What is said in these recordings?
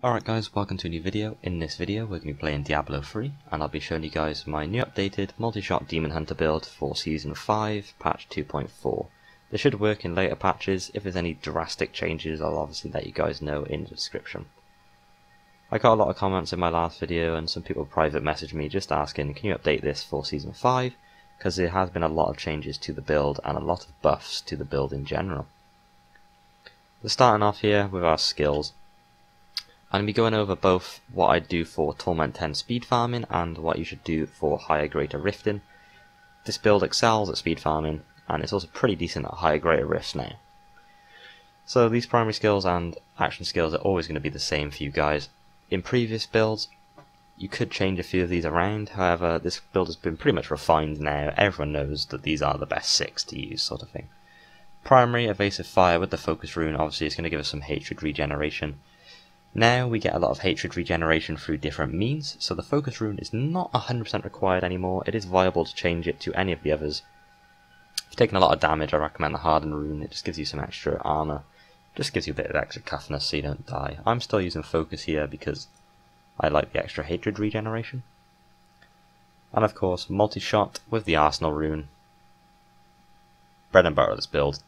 Alright guys, welcome to a new video. In this video we're going to be playing Diablo 3 and I'll be showing you guys my new updated Multishot Demon Hunter build for Season 5, patch 2.4. This should work in later patches. If there's any drastic changes I'll obviously let you guys know in the description. I got a lot of comments in my last video and some people private messaged me just asking, can you update this for Season 5? Because there has been a lot of changes to the build and a lot of buffs to the build in general. We're starting off here with our skills. I'm going to be going over both what I do for Torment 10 speed farming and what you should do for higher greater rifting. This build excels at speed farming and it's also pretty decent at higher greater rifts now. So these primary skills and action skills are always going to be the same for you guys. In previous builds you could change a few of these around, however this build has been pretty much refined now. Everyone knows that these are the best 6 to use, sort of thing. Primary evasive fire with the focus rune obviously is going to give us some hatred regeneration. Now we get a lot of hatred regeneration through different means, so the focus rune is not 100% required anymore. It is viable to change it to any of the others. If you're taking a lot of damage, I recommend the hardened rune. It just gives you some extra armor, just gives you a bit of extra toughness so you don't die. I'm still using focus here because I like the extra hatred regeneration. And of course, Multishot with the arsenal rune. Bread and butter of this build.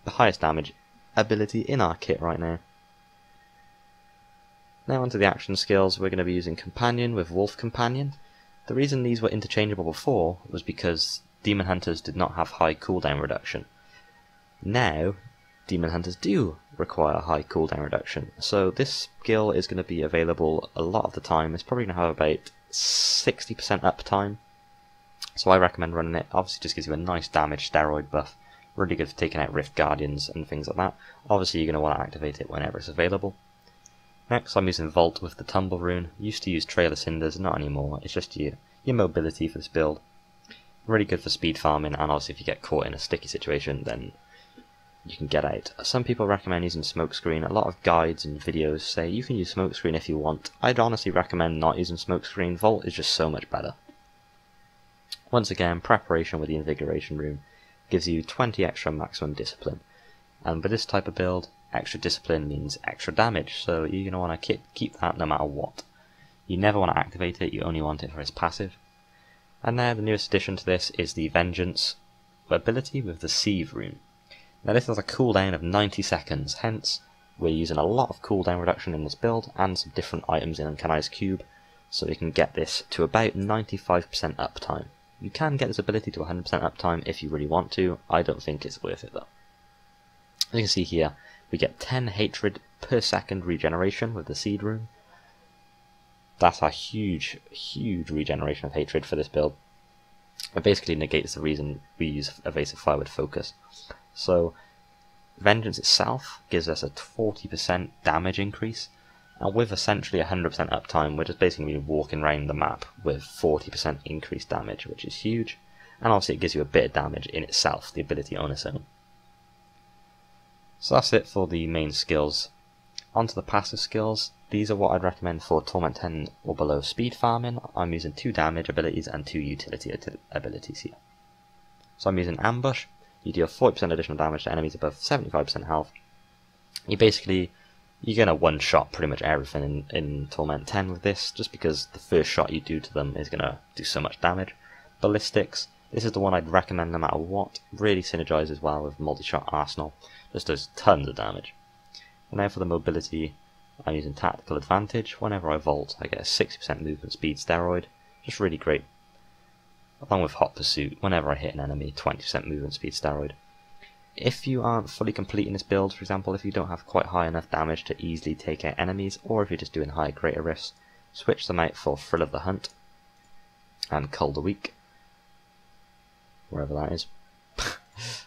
The highest damage ability in our kit right now. Now onto the action skills. We're going to be using Companion with Wolf Companion. The reason these were interchangeable before was because Demon Hunters did not have high cooldown reduction. Now, Demon Hunters do require high cooldown reduction, so this skill is going to be available a lot of the time. It's probably going to have about 60% uptime, so I recommend running it. Obviously just gives you a nice damage steroid buff, really good for taking out Rift Guardians and things like that. Obviously you're going to want to activate it whenever it's available. Next I'm using Vault with the Tumble rune. Used to use Trail of Cinders, not anymore. It's just your mobility for this build. Really good for speed farming, and obviously if you get caught in a sticky situation then you can get out. Some people recommend using Smokescreen. A lot of guides and videos say you can use Smokescreen if you want. I'd honestly recommend not using Smokescreen. Vault is just so much better. Once again, Preparation with the Invigoration rune gives you 20 extra maximum discipline. And with this type of build, extra discipline means extra damage, so you're going to want to keep that no matter what. You never want to activate it, you only want it for its passive. And now the newest addition to this is the Vengeance ability with the Sieve rune. Now this has a cooldown of 90 seconds, hence we're using a lot of cooldown reduction in this build and some different items in Unhallowed Cube, so we can get this to about 95% uptime. You can get this ability to 100% uptime if you really want to. I don't think it's worth it though. As you can see here, we get 10 hatred per second regeneration with the Seed rune. That's a huge, huge regeneration of hatred for this build. It basically negates the reason we use evasive fire with focus. So Vengeance itself gives us a 40% damage increase, and with essentially 100% uptime we're just basically walking around the map with 40% increased damage, which is huge, and obviously it gives you a bit of damage in itself, the ability on its own. So that's it for the main skills. Onto the passive skills. These are what I'd recommend for Torment 10 or below speed farming. I'm using 2 damage abilities and 2 utility abilities here. So I'm using Ambush. You deal 40% additional damage to enemies above 75% health. You're going to one-shot pretty much everything in Torment 10 with this, just because the first shot you do to them is going to do so much damage. Ballistics. This is the one I'd recommend no matter what. Really synergizes well with Multishot Arsenal. Just does tons of damage. And now for the mobility, I'm using Tactical Advantage. Whenever I vault, I get a 60% movement speed steroid. Just really great. Along with Hot Pursuit, whenever I hit an enemy, 20% movement speed steroid. If you aren't fully completing this build, for example, if you don't have quite high enough damage to easily take out enemies, or if you're just doing high greater rifts, switch them out for Thrill of the Hunt and Cull the Weak. Wherever that is.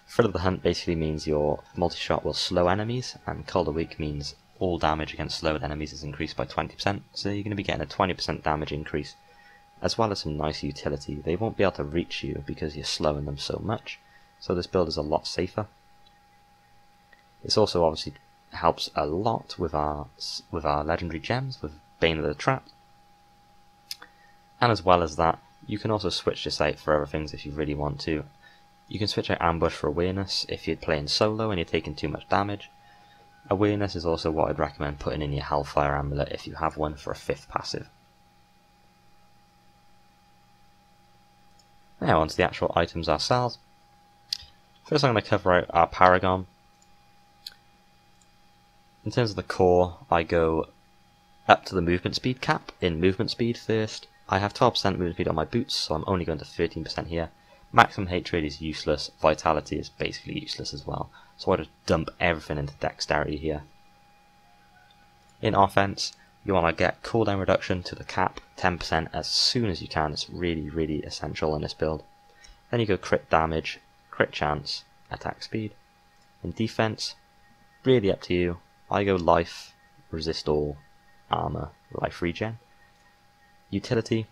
Thrill of the Hunt basically means your Multishot will slow enemies, and Cull the Weak means all damage against slowed enemies is increased by 20%, so you're going to be getting a 20% damage increase, as well as some nice utility. They won't be able to reach you because you're slowing them so much, so this build is a lot safer. This also obviously helps a lot with our legendary gems, with Bane of the Trap, and as well as that, you can also switch this out for other things if you really want to. You can switch out Ambush for awareness if you're playing solo and you're taking too much damage. Awareness is also what I'd recommend putting in your Hellfire Amulet if you have one for a 5th passive. Now onto the actual items ourselves. First I'm going to cover out our Paragon. In terms of the core, I go up to the movement speed cap in movement speed first. I have 12% movement speed on my boots, so I'm only going to 13% here. Maximum hatred is useless, vitality is basically useless as well, so I just dump everything into dexterity here. In offense, you want to get cooldown reduction to the cap 10% as soon as you can. It's really essential in this build. Then you go crit damage, crit chance, attack speed. In defense, really up to you. I go life, resist all, armor, life regen. Utility,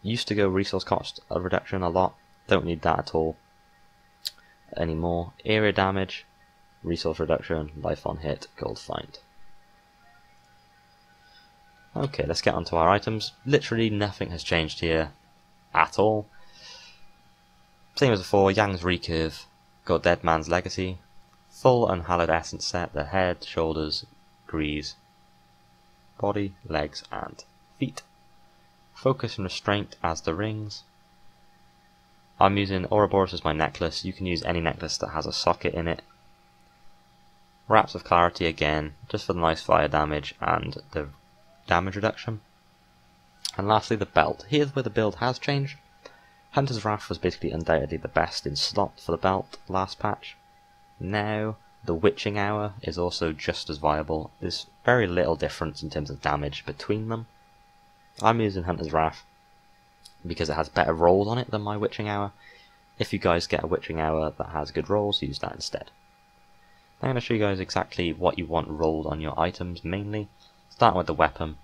used to go resource cost reduction a lot, don't need that at all anymore. Area damage, resource reduction, life on hit, gold find. Okay, let's get onto our items. Literally nothing has changed here at all. Same as before, Yang's Recurve, got Dead Man's Legacy, full Unhallowed Essence set, the head, shoulders, grease, body, legs and feet. Focus and Restraint as the rings. I'm using Ouroboros as my necklace. You can use any necklace that has a socket in it. Wraps of Clarity again, just for the nice fire damage and the damage reduction. And lastly the belt. Here's where the build has changed. Hunter's Wrath was basically undoubtedly the best in slot for the belt last patch. Now the Witching Hour is also just as viable. There's very little difference in terms of damage between them. I'm using Hunter's Wrath because it has better rolls on it than my Witching Hour. If you guys get a Witching Hour that has good rolls, use that instead. I'm going to show you guys exactly what you want rolled on your items mainly. Starting with the weapon.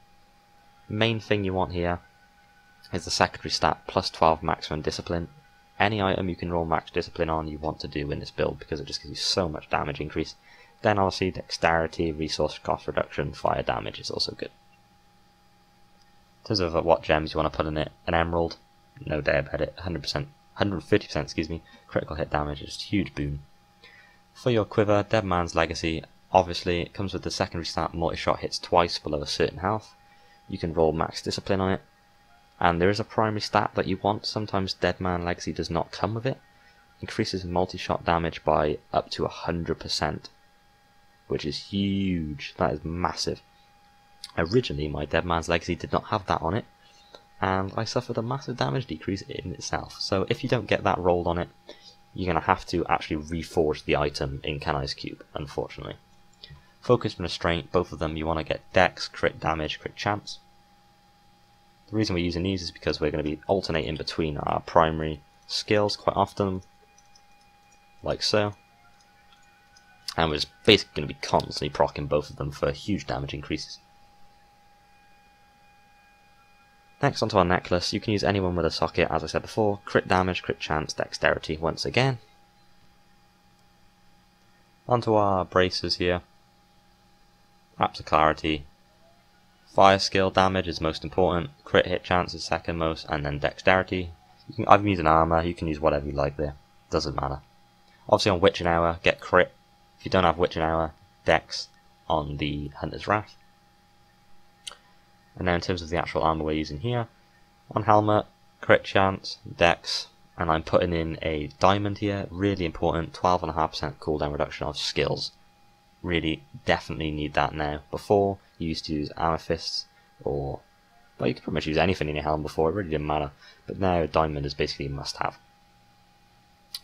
Main thing you want here is the secondary stat plus 12 maximum discipline. Any item you can roll max discipline on you want to do in this build because it just gives you so much damage increase. Then obviously dexterity, resource cost reduction, fire damage is also good. In terms of what gems you want to put in it, an emerald, no doubt about it, 100%, 150% excuse me, critical hit damage is a huge boon. For your quiver, Dead Man's Legacy, obviously it comes with the secondary stat Multishot hits twice below a certain health. You can roll max discipline on it, and there is a primary stat that you want. Sometimes Dead Man Legacy does not come with it. Increases multi-shot damage by up to 100%, which is huge. That is massive. Originally my Dead Man's Legacy did not have that on it, and I suffered a massive damage decrease in itself. So if you don't get that rolled on it, you're going to have to actually reforge the item in Kanai's Cube, unfortunately. Focus and Restraint, both of them you want to get dex, crit damage, crit chance. The reason we're using these is because we're going to be alternating between our primary skills quite often, like so. And we're just basically going to be constantly proccing both of them for huge damage increases. Next onto our necklace, you can use anyone with a socket, as I said before, crit damage, crit chance, dexterity once again. Onto our braces here. Wraps of Clarity. Fire skill damage is most important, crit hit chance is second most, and then dexterity. I've used an armor, you can use whatever you like there, doesn't matter. Obviously on Witching Hour, get crit. If you don't have Witching Hour, dex on the Hunter's Wrath. And now in terms of the actual armor we're using here, on helmet, crit chance, dex, and I'm putting in a diamond here, really important, 12.5% cooldown reduction of skills. Really, definitely need that now. Before, you used to use amethysts, or, well, you could pretty much use anything in your helm before, it really didn't matter. But now, diamond is basically a must-have.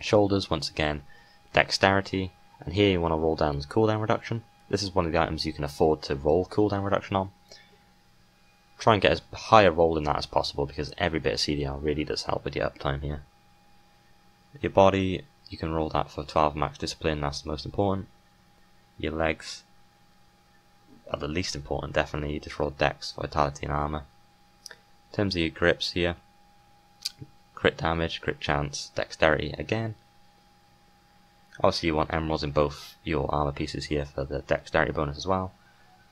Shoulders, once again, dexterity, and here you want to roll down the cooldown reduction. This is one of the items you can afford to roll cooldown reduction on. Try and get as high a roll in that as possible because every bit of CDR really does help with your uptime here. Your body, you can roll that for 12 max discipline, that's the most important. Your legs are the least important, definitely. You just roll dex, vitality and armor. In terms of your grips here, crit damage, crit chance, dexterity again. Obviously you want emeralds in both your armor pieces here for the dexterity bonus as well.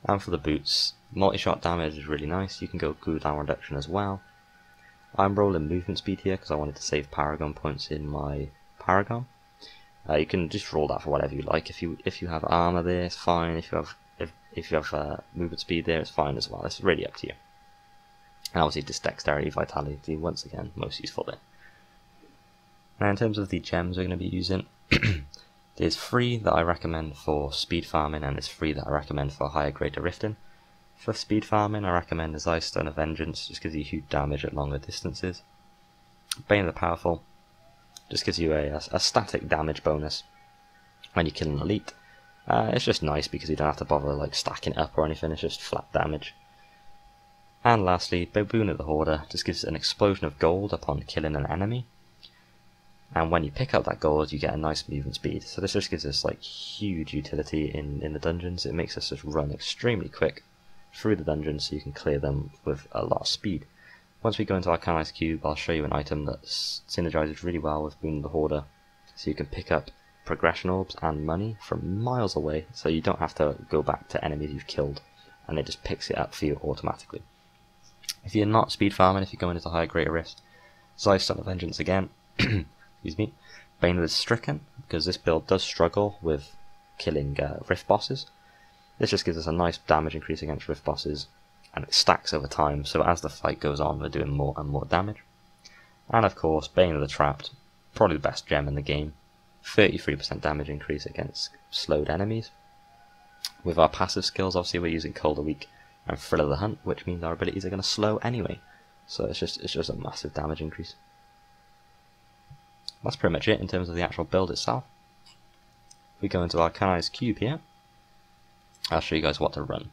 And for the boots, multi-shot damage is really nice. You can go cooldown reduction as well. I'm rolling movement speed here because I wanted to save Paragon points in my Paragon. You can just roll that for whatever you like. If you have armor there, it's fine. If you have movement speed there, it's fine as well. It's really up to you. And obviously just dexterity, vitality, once again, most useful there. Now in terms of the gems we're going to be using, there's 3 that I recommend for speed farming, and there's 3 that I recommend for higher greater rifting. For speed farming, I recommend the Stone of Vengeance, just gives you huge damage at longer distances. Bane of the Powerful just gives you a static damage bonus when you kill an elite. It's just nice because you don't have to bother like stacking it up or anything, it's just flat damage. And lastly, Boon of the Hoarder just gives an explosion of gold upon killing an enemy. And when you pick up that gold, you get a nice movement speed. So this just gives us like huge utility in the dungeons. It makes us just run extremely quick through the dungeons so you can clear them with a lot of speed. Once we go into our Canonized Cube, I'll show you an item that synergizes really well with Boon of the Hoarder. So you can pick up progression orbs and money from miles away, so you don't have to go back to enemies you've killed, and it just picks it up for you automatically. If you're not speed farming, if you're going into higher greater risk, Stone of Vengeance again, excuse me, Bane of the Stricken, because this build does struggle with killing rift bosses. This just gives us a nice damage increase against rift bosses, and it stacks over time, so as the fight goes on we're doing more and more damage. And of course, Bane of the Trapped, probably the best gem in the game, 33% damage increase against slowed enemies. With our passive skills, obviously we're using Cold a Week and Thrill of the Hunt, which means our abilities are going to slow anyway, so it's just a massive damage increase. That's pretty much it in terms of the actual build itself. If we go into our Canonized Cube here, I'll show you guys what to run.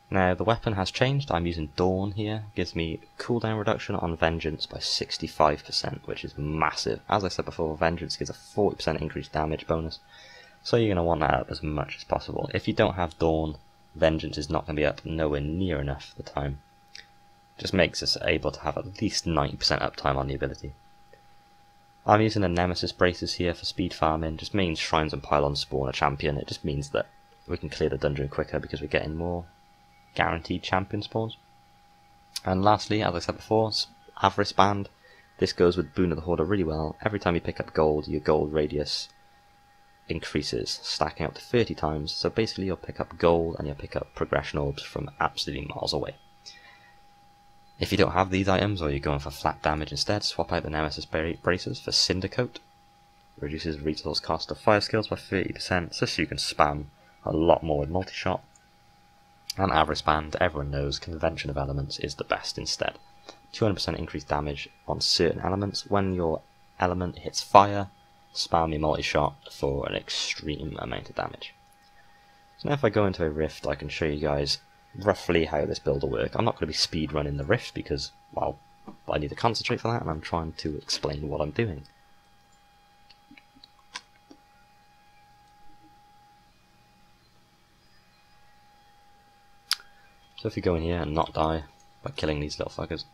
Now the weapon has changed. I'm using Dawn here. Gives me cooldown reduction on Vengeance by 65%, which is massive. As I said before, Vengeance gives a 40% increased damage bonus, so you're going to want that up as much as possible. If you don't have Dawn, Vengeance is not going to be up nowhere near enough at the time. Just makes us able to have at least 90% uptime on the ability. I'm using the Nemesis Braces here for speed farming. Just means Shrines and Pylons spawn a champion. It just means that we can clear the dungeon quicker because we're getting more guaranteed champion spawns. And lastly, as I said before, Avarice Band. This goes with Boon of the Hoarder really well. Every time you pick up gold, your gold radius increases, stacking up to 30 times. So basically you'll pick up gold and you'll pick up progression orbs from absolutely miles away. If you don't have these items, or you're going for flat damage instead, swap out the Nemesis Braces for Cindercoat. Reduces resource cost of fire skills by 30%, so you can spam a lot more with Multishot. And Avarice Band, everyone knows Convention of Elements is the best instead. 200% increased damage on certain elements. When your element hits fire, spam your Multishot for an extreme amount of damage. So now if I go into a rift, I can show you guys roughly how this build will work. I'm not going to be speed running the rift because, well, I need to concentrate for that, and I'm trying to explain what I'm doing. So if you go in here and not die by killing these little fuckers.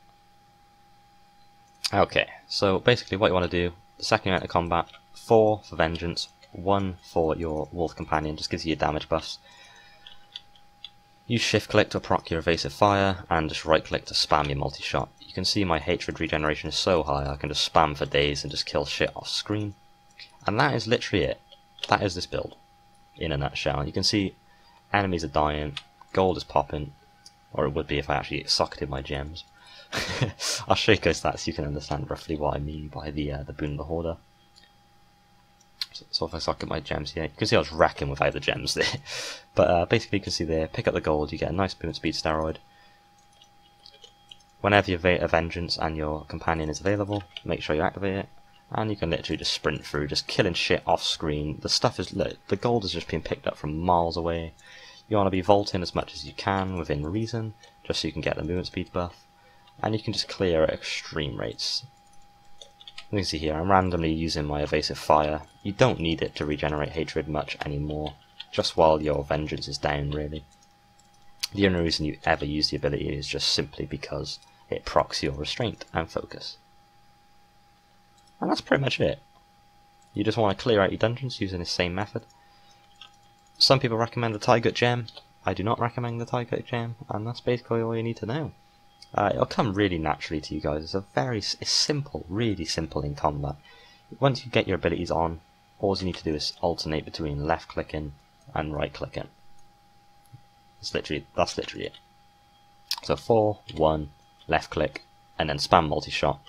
Okay, so basically what you want to do, the second you enter combat, 4 for Vengeance, 1 for your Wolf Companion, just gives you your damage buffs. Use shift click to proc your evasive fire, and just right click to spam your multi-shot. You can see my hatred regeneration is so high I can just spam for days and just kill shit off screen. And that is literally it. That is this build, in a nutshell. You can see enemies are dying, gold is popping, or it would be if I actually socketed my gems. I'll show you guys that so you can understand roughly what I mean by the Boon of the Hoarder. So if I socket my gems here, you can see I was wrecking without the gems there. But basically you can see there, pick up the gold, you get a nice movement speed steroid. Whenever you evade a Vengeance and your companion is available, make sure you activate it. And you can literally just sprint through, just killing shit off screen. The stuff is, the gold is just being picked up from miles away. You want to be vaulting as much as you can within reason, just so you can get the movement speed buff. And you can just clear at extreme rates. You can see here, I'm randomly using my evasive fire. You don't need it to regenerate hatred much anymore, just while your Vengeance is down really. The only reason you ever use the ability is just simply because it procs your restraint and focus. And that's pretty much it. You just want to clear out your dungeons using the same method. Some people recommend the Tygut Gem. I do not recommend the Tygut Gem, and that's basically all you need to know. It'll come really naturally to you guys. It's simple, really simple in combat. Once you get your abilities on, all you need to do is alternate between left clicking and right clicking. That's literally it. So 4, 1, left click, and then spam multi-shot.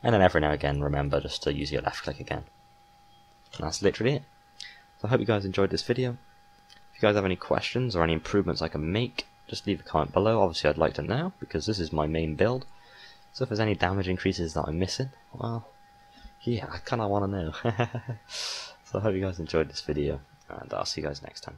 And then every now and again remember just to use your left click again. And that's literally it. So I hope you guys enjoyed this video. If you guys have any questions or any improvements I can make, just leave a comment below. Obviously I'd like to know, because this is my main build. So if there's any damage increases that I'm missing, well, yeah, I kinda wanna know. So I hope you guys enjoyed this video, and I'll see you guys next time.